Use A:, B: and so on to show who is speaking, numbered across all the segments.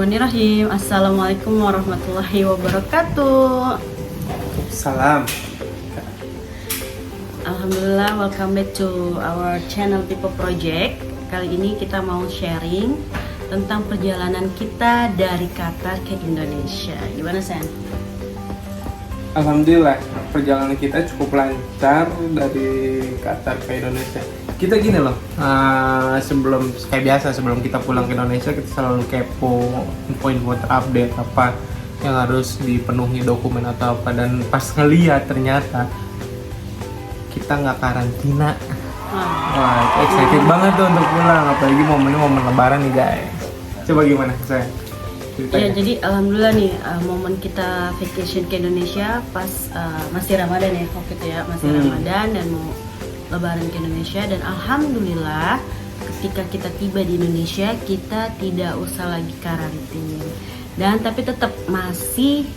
A: Bismillahirrahmanirrahim. Assalamualaikum warahmatullahi wabarakatuh.
B: Salam.
A: Alhamdulillah, welcome back to our channel People Project. Kali ini kita mau sharing tentang perjalanan kita dari Qatar ke Indonesia. Gimana, Sen?
B: Alhamdulillah, perjalanan kita cukup lancar dari Qatar ke Indonesia. Kita gini loh, sebelum kayak biasa sebelum kita pulang ke Indonesia kita selalu kepo info-info terupdate apa yang harus dipenuhi dokumen atau apa, dan pas ngeliat ternyata kita nggak karantina. Wah, excited banget tuh untuk pulang, apalagi momennya momen lebaran nih guys. Coba gimana saya?
A: Ya, jadi alhamdulillah nih momen kita vacation ke Indonesia pas masih Ramadan ya waktu itu ya, masih Ramadan dan mau lebaran ke Indonesia, dan alhamdulillah ketika kita tiba di Indonesia kita tidak usah lagi karantina, dan tapi tetap masih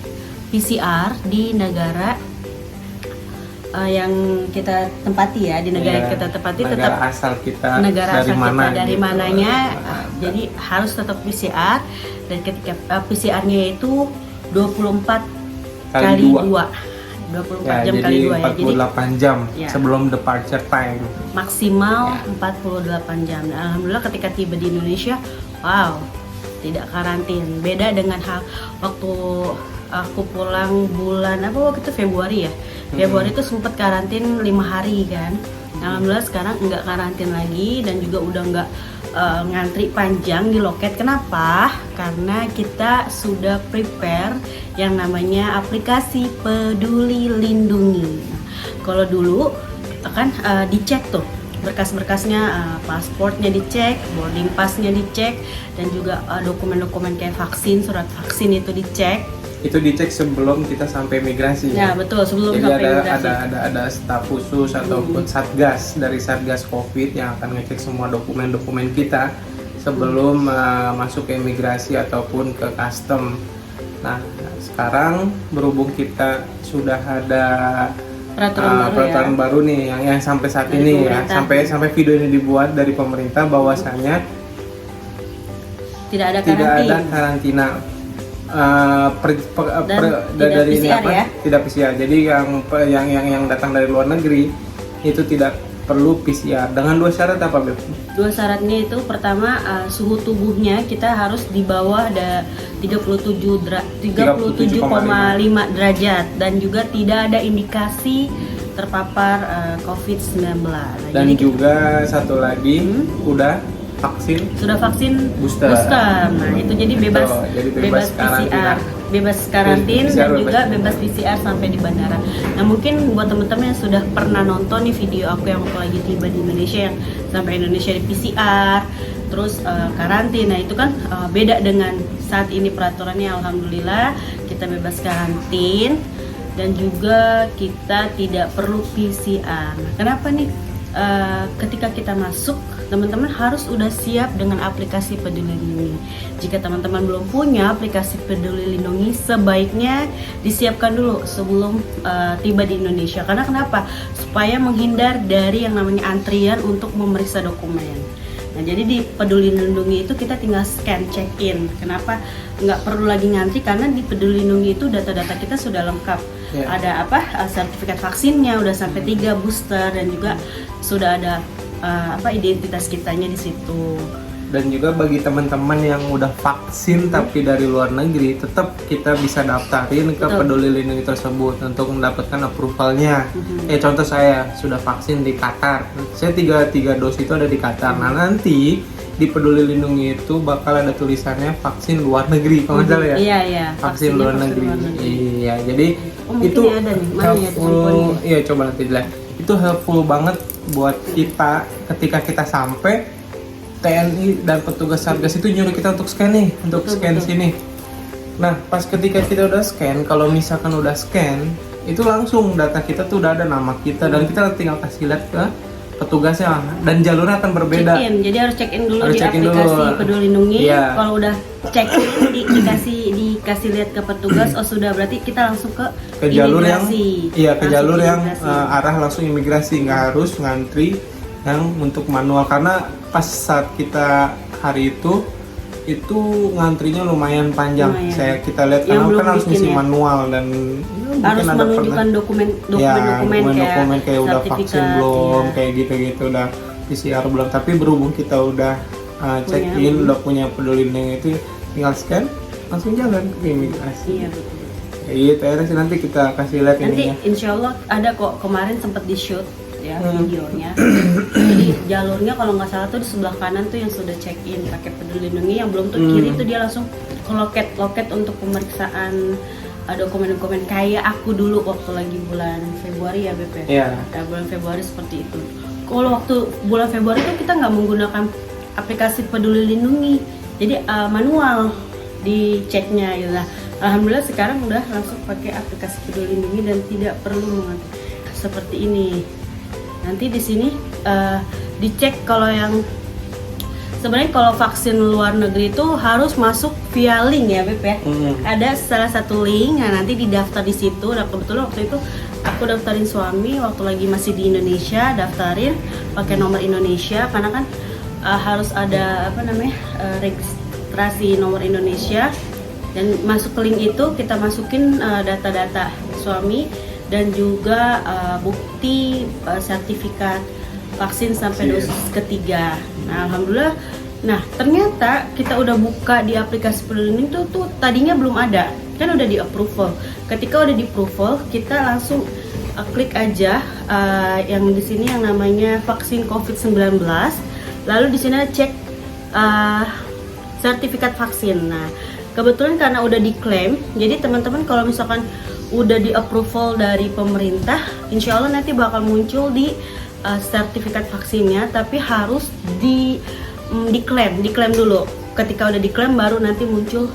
A: PCR di negara yang kita tempati ya, di negara yang kita tempati,
B: negara
A: tetap
B: asal kita,
A: negara
B: dari
A: asal
B: mana
A: kita dari
B: gitu.
A: mananya, jadi harus tetap PCR, dan ketika PCR-nya itu 24 kali 2 24
B: ya,
A: jam
B: jadi
A: kali 2 ya,
B: 48 jam
A: ya,
B: sebelum departure time.
A: maksimal
B: Ya.
A: 48 jam. Nah, alhamdulillah ketika tiba di Indonesia, wow, tidak karantin. Beda dengan waktu aku pulang bulan waktu itu Februari ya. Februari itu sempat karantin 5 hari kan. Alhamdulillah sekarang nggak karantin lagi, dan juga udah nggak ngantri panjang di loket. Kenapa? Karena kita sudah prepare yang namanya aplikasi Peduli Lindungi. Kalau dulu kan dicek tuh berkas-berkasnya, pasportnya dicek, boarding passnya dicek, dan juga dokumen-dokumen kayak vaksin, surat vaksin itu dicek.
B: Itu dicek sebelum kita sampai migrasi.
A: Ya betul, sebelum
B: Jadi
A: sampai migrasi.
B: ada staf khusus ataupun satgas dari satgas COVID yang akan ngecek semua dokumen-dokumen kita sebelum masuk ke imigrasi ataupun ke custom. Nah, sekarang berhubung kita sudah ada peraturan baru nih yang sampai saat
A: dari
B: ini
A: pemerintah.
B: ya, sampai video ini dibuat dari pemerintah, bahwasanya
A: Tidak ada
B: karantina.
A: Tidak
B: Dari ini
A: PCR ya?
B: Tidak PCR. Jadi yang datang dari luar negeri itu tidak perlu PCR dengan 2 syarat apa, Beb?
A: 2 syaratnya itu, pertama suhu tubuhnya kita harus di bawah 37,5 derajat, dan juga tidak ada indikasi terpapar COVID-19.
B: Dan
A: jadi
B: juga satu lagi sudah vaksin
A: booster. Nah, itu jadi bebas
B: karantina.
A: bebas karantin,
B: PCR,
A: dan juga bebas PCR sampai di bandara. Nah, mungkin buat teman-teman yang sudah pernah nonton nih video aku yang waktu lagi tiba di Indonesia, yang sampai Indonesia di PCR terus karantina, itu kan beda dengan saat ini peraturannya. Alhamdulillah kita bebas karantin, dan juga kita tidak perlu PCR. Nah, kenapa nih? Ketika kita masuk, teman-teman harus udah siap dengan aplikasi Peduli Lindungi. Jika teman-teman belum punya aplikasi Peduli Lindungi, sebaiknya disiapkan dulu sebelum tiba di Indonesia. Karena kenapa? Supaya menghindar dari yang namanya antrian untuk memeriksa dokumen. Nah, jadi di Peduli Lindungi itu kita tinggal scan check-in. Kenapa nggak perlu lagi ngantri? Karena di Peduli Lindungi itu data-data kita sudah lengkap.
B: Ya.
A: Ada sertifikat vaksinnya udah sampai 3 booster, dan juga sudah ada identitas kitanya di situ.
B: Dan juga bagi teman-teman yang udah vaksin tapi dari luar negeri, tetap kita bisa daftarin ke Peduli Lindungi tersebut untuk mendapatkan approvalnya. Contoh saya sudah vaksin di Qatar, saya tiga dos itu ada di Qatar. Nah, nanti di Peduli Lindungi itu bakal ada tulisannya vaksin luar negeri, kalau nggak salah ya.
A: Iya.
B: Vaksin luar negeri. Iya, jadi itu
A: ada nih. Mana ya
B: helpful. Iya, coba nanti dilihat. Itu helpful banget buat kita ketika kita sampai. TNI dan petugas satgas itu nyuruh kita untuk scan nih, untuk scan sini. Nah, pas ketika kita udah scan, kalau misalkan udah scan, itu langsung data kita tuh udah ada nama kita, dan kita tinggal kasih lihat ke petugasnya, dan jalurnya akan berbeda.
A: Jadi harus check in dulu
B: Harus
A: di
B: check in
A: aplikasi
B: dulu.
A: Peduli Lindungi.
B: Iya.
A: Kalau udah check in dikasih lihat ke petugas, oh sudah, berarti kita langsung ke
B: jalur yang jalur yang
A: imigrasi.
B: arah langsung imigrasi, nggak harus ngantri yang untuk manual. Karena pas saat kita hari itu itu ngantrinya lumayan panjang.
A: Lumayan.
B: Kita lihat
A: Yang
B: karena
A: belum
B: kan harus
A: bikin
B: ngisi
A: ya?
B: manual dan
A: Harus
B: mungkin ada
A: menunjukkan dokumen
B: kayak udah vaksin
A: sertifikat,
B: belum,
A: ya.
B: kayak gitu-gitu, udah PCR belum. Tapi berhubung kita udah check in, udah punya peduli lindungi, itu tinggal scan langsung jalan ke imigrasi.
A: Iya betul.
B: Kayak gitu ya, nanti kita kasih lihat
A: Nanti
B: ininya.
A: insya Allah ada kok, kemarin sempat di shoot ya videonya. Jadi jalurnya kalau nggak salah tuh di sebelah kanan tuh yang sudah check in pakai peduli lindungi, yang belum tuh kiri tuh dia langsung ke loket untuk pemeriksaan dokumen-dokumen kayak aku dulu waktu lagi bulan Februari ya BP.
B: Iya.
A: Ya, bulan Februari seperti itu. Kalau waktu bulan Februari itu kita nggak menggunakan aplikasi peduli lindungi, jadi manual diceknya gitu lah. Alhamdulillah sekarang udah langsung pakai aplikasi peduli lindungi dan tidak perlu mengantri seperti ini. Nanti di sini dicek kalau yang sebenarnya kalau vaksin luar negeri itu harus masuk via link ya Beb ya. Ada salah satu link, nah nanti didaftar di situ. Nah kebetulan waktu itu aku daftarin suami waktu lagi masih di Indonesia, daftarin pakai nomor Indonesia karena kan harus ada registrasi nomor Indonesia, dan masuk ke link itu kita masukin data-data suami dan juga bukti sertifikat vaksin sampai dosis ketiga. Nah alhamdulillah, nah ternyata kita udah buka di aplikasi peduli lindungi tuh tadinya belum ada, kan udah di approval. Ketika udah di approval, kita langsung klik aja yang di sini yang namanya vaksin COVID-19. Lalu di sini cek sertifikat vaksin. Nah kebetulan karena udah diklaim, jadi teman-teman kalau misalkan udah di approval dari pemerintah, insya Allah nanti bakal muncul di sertifikat vaksinnya, tapi harus diklaim dulu. Ketika udah diklaim baru nanti muncul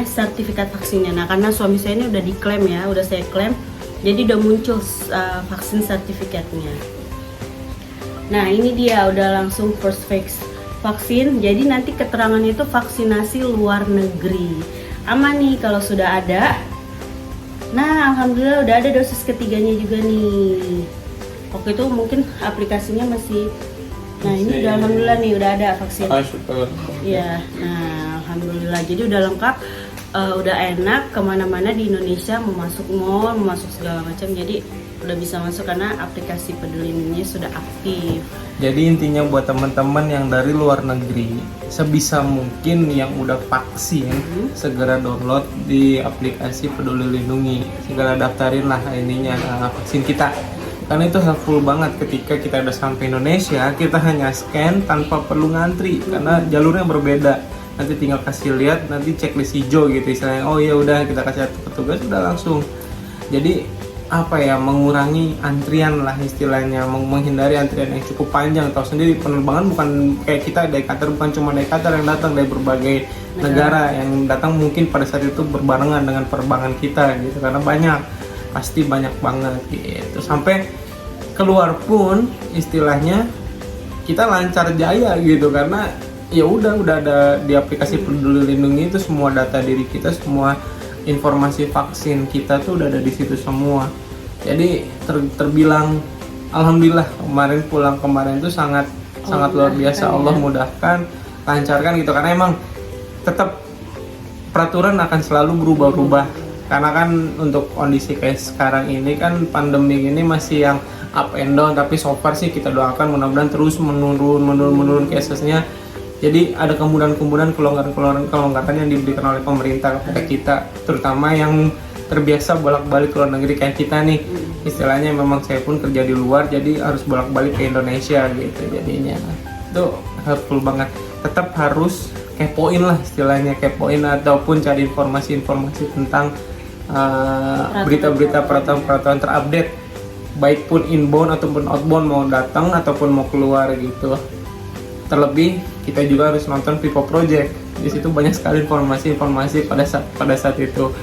A: sertifikat vaksinnya. Nah karena suami saya ini udah diklaim ya, udah saya klaim, jadi udah muncul vaksin sertifikatnya. Nah ini dia udah langsung first phase vaksin, jadi nanti keterangannya itu vaksinasi luar negeri. Aman nih kalau sudah ada. Nah alhamdulillah udah ada dosis ketiganya juga nih. Waktu itu mungkin aplikasinya masih, nah ini udah alhamdulillah nih udah ada vaksin. Iya, nah alhamdulillah jadi udah lengkap, udah enak kemana-mana di Indonesia, mau masuk mall, mau masuk segala macam, jadi udah bisa masuk karena aplikasi peduli lindungi sudah aktif.
B: Jadi intinya buat teman-teman yang dari luar negeri, sebisa mungkin yang udah vaksin segera download di aplikasi peduli lindungi, segera daftarin lah ininya vaksin kita. Karena itu helpful banget ketika kita udah sampai Indonesia, kita hanya scan tanpa perlu ngantri karena jalurnya berbeda. Nanti tinggal kasih lihat, nanti checklist hijau gitu istilahnya. Oh ya udah, kita kasih petugas udah langsung. Jadi mengurangi antrian lah istilahnya, menghindari antrian yang cukup panjang. Tahu sendiri penerbangan bukan kayak kita dari Qatar, bukan cuma dari Qatar yang datang, dari berbagai negara yang datang mungkin pada saat itu berbarengan dengan penerbangan kita gitu, karena pasti banyak banget gitu. Sampai keluar pun istilahnya kita lancar jaya gitu, karena ya udah ada di aplikasi peduli lindungi itu semua data diri kita, semua informasi vaksin kita tuh udah ada di situ semua. Jadi terbilang alhamdulillah pulang kemarin tuh sangat luar biasa. Allah mudahkan, lancarkan gitu, karena emang tetap peraturan akan selalu berubah-ubah. Karena kan untuk kondisi kayak sekarang ini kan pandemi ini masih yang up and down, tapi so far sih kita doakan mudah-mudahan terus menurun casesnya. Jadi ada kemudahan kelonggaran yang diberikan oleh pemerintah kepada kita, terutama yang terbiasa bolak-balik ke luar negeri kayak kita nih. Istilahnya memang saya pun kerja di luar, jadi harus bolak-balik ke Indonesia gitu. Jadinya itu helpful banget. Tetap harus kepoin lah istilahnya, kepoin ataupun cari informasi-informasi tentang berita-berita peraturan terupdate, baik pun inbound ataupun outbound, mau datang ataupun mau keluar gitu. Terlebih kita juga harus nonton Vivo Project. Di situ banyak sekali informasi pada saat itu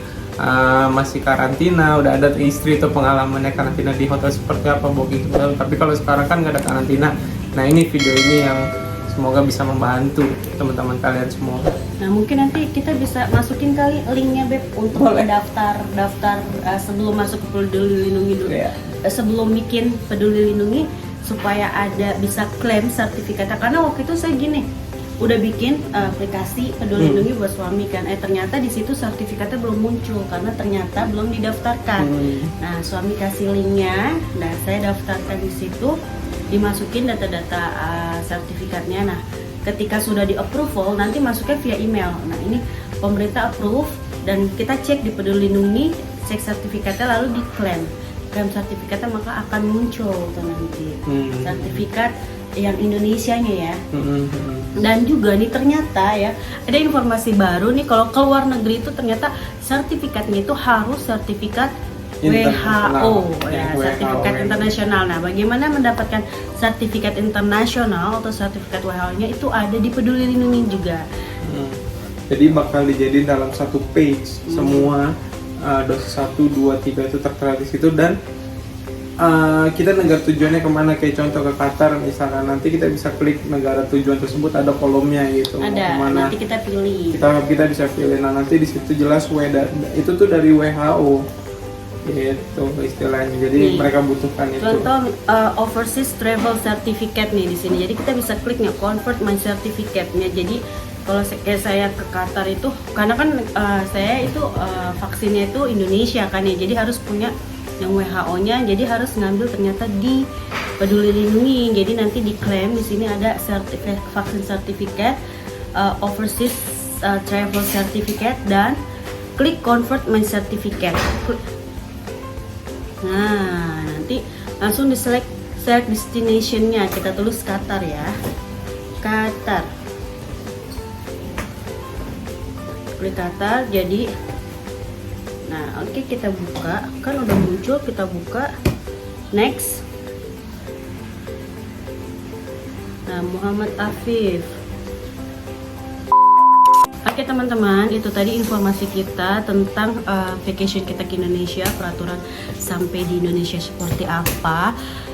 B: masih karantina, udah ada istri itu pengalamannya karantina di hotel seperti apa, booking hotel. Tapi kalau sekarang kan nggak ada karantina. Nah ini video ini yang semoga bisa membantu teman-teman kalian semua.
A: Nah mungkin nanti kita bisa masukin kali linknya Beb untuk daftar sebelum masuk ke peduli lindungi dulu. Sebelum bikin peduli lindungi supaya ada bisa klaim sertifikatnya. Karena waktu itu saya gini, udah bikin aplikasi Peduli Lindungi buat suami kan. Ternyata di situ sertifikatnya belum muncul karena ternyata belum didaftarkan. Nah, suami kasih linknya, nah saya daftarkan di situ, dimasukin data-data sertifikatnya. Nah, ketika sudah di approval nanti masuknya via email. Nah, ini pemerintah approve dan kita cek di Peduli Lindungi, cek sertifikatnya lalu diklaim sertifikatnya, maka akan muncul tuh nanti sertifikat yang Indonesianya ya. Dan juga nih ternyata ya ada informasi baru nih, kalau keluar negeri itu ternyata sertifikatnya itu harus sertifikat WHO ya, sertifikat internasional. Nah, bagaimana mendapatkan sertifikat internasional atau sertifikat WHO-nya itu ada di Peduli Lindungi juga.
B: Jadi bakal dijadiin dalam satu page semua dosis 1, 2, 3 itu tertera di situ, dan kita negara tujuannya kemana, kayak contoh ke Qatar misalnya, nanti kita bisa klik negara tujuan tersebut, ada kolomnya gitu.
A: Ada,
B: kemana,
A: nanti kita pilih.
B: Kita bisa pilih. Nah, nanti di situ jelas itu tuh dari WHO gitu istilahnya. Jadi mereka butuhkan itu.
A: Contoh overseas travel certificate nih di sini. Jadi kita bisa klik nih convert my certificate-nya. Jadi kalau kayak saya ke Qatar itu, karena kan saya itu vaksinnya itu Indonesia kan ya, jadi harus punya yang WHO-nya, jadi harus ngambil ternyata di Peduli Lindungi. Jadi nanti diklaim di sini ada vaksin certificate, overseas travel certificate, dan klik convert my certificate. Nah, nanti langsung di select destination-nya, kita tulis Qatar ya, Qatar. Klik Qatar. Jadi nah oke, kita buka, kan udah muncul, kita buka next. Nah, Muhammad Afif. Oke teman-teman, itu tadi informasi kita tentang vacation kita ke Indonesia, peraturan sampai di Indonesia seperti apa.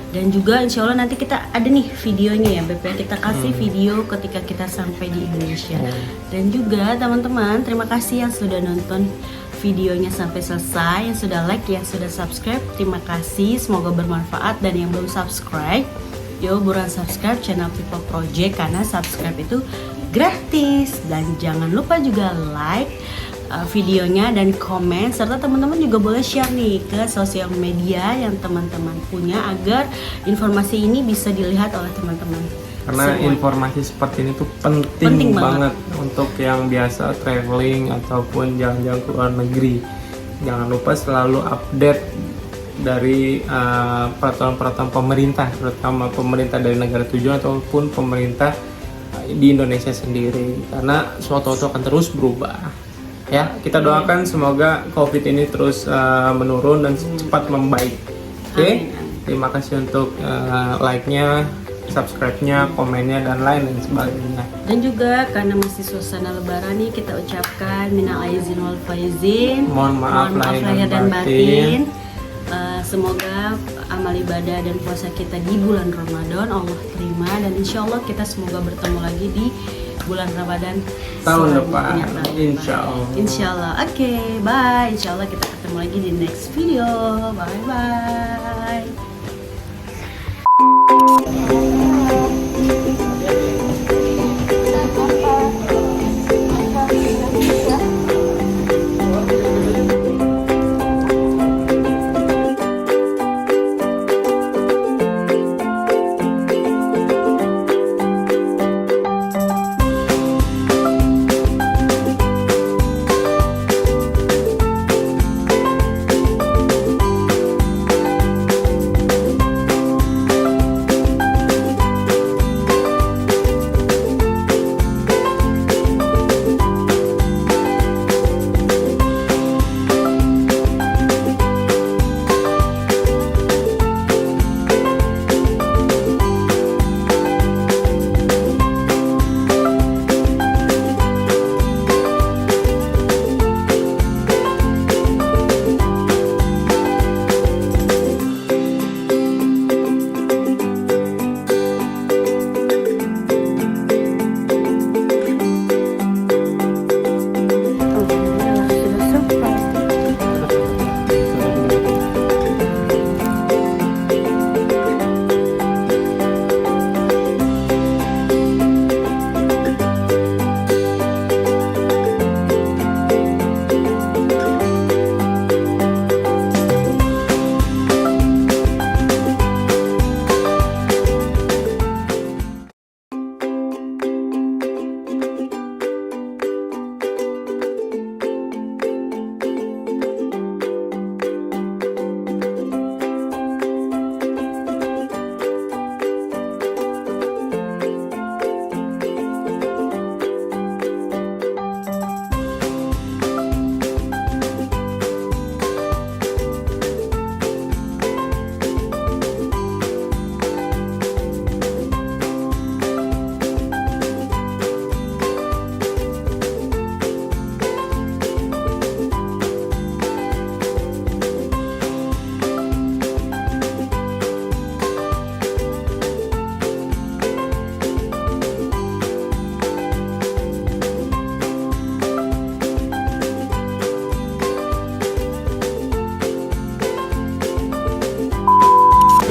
A: Dan juga insya Allah nanti kita ada nih videonya ya BP, kita kasih video ketika kita sampai di Indonesia. Dan juga teman-teman, terima kasih yang sudah nonton videonya sampai selesai, yang sudah like, yang sudah subscribe, terima kasih, semoga bermanfaat. Dan yang belum subscribe, yuk buruan subscribe channel People Project, karena subscribe itu gratis. Dan jangan lupa juga like videonya dan komen, serta teman-teman juga boleh share nih ke sosial media yang teman-teman punya, agar informasi ini bisa dilihat oleh teman-teman.
B: Karena
A: semua.
B: Informasi seperti ini tuh penting banget untuk yang biasa traveling ataupun jalan-jalan ke luar negeri. Jangan lupa selalu update dari peraturan-peraturan pemerintah, terutama pemerintah dari negara tujuan ataupun pemerintah di Indonesia sendiri, karena suatu waktu akan terus berubah. Ya, kita doakan semoga COVID ini terus menurun dan cepat membaik. Oke, terima kasih untuk like-nya, subscribe-nya, komennya, dan lain sebagainya.
A: Dan juga karena masih suasana lebaran nih, kita ucapkan minal aizin wal faizin,
B: Mohon maaf
A: lahir dan batin. Semoga amal ibadah dan puasa kita di bulan Ramadan Allah terima, dan insya Allah kita semoga bertemu lagi di bulan Ramadan
B: tahun depan, insya Allah.
A: Insya Allah. Oke, bye. Insya Allah kita ketemu lagi di next video. Bye bye.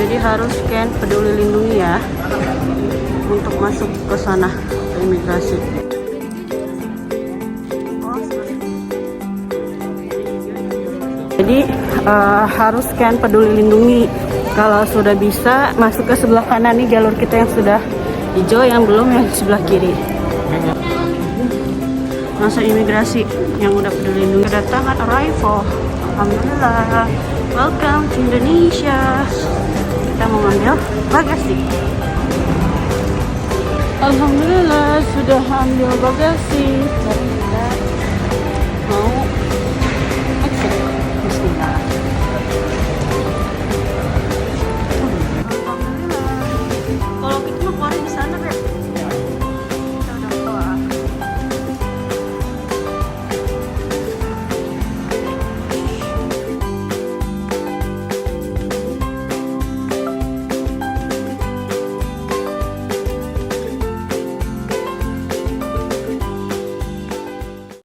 A: Jadi harus scan peduli lindungi ya untuk masuk ke sana, ke imigrasi. Jadi harus scan peduli lindungi. Kalau sudah bisa masuk ke sebelah kanan nih, jalur kita yang sudah hijau, yang belum yang sebelah kiri. Masa imigrasi yang udah peduli lindungi kedatangan arrival. Alhamdulillah, welcome to Indonesia. Kita mau ngambil bagasi. Alhamdulillah sudah ambil bagasi. Sekarang kita mau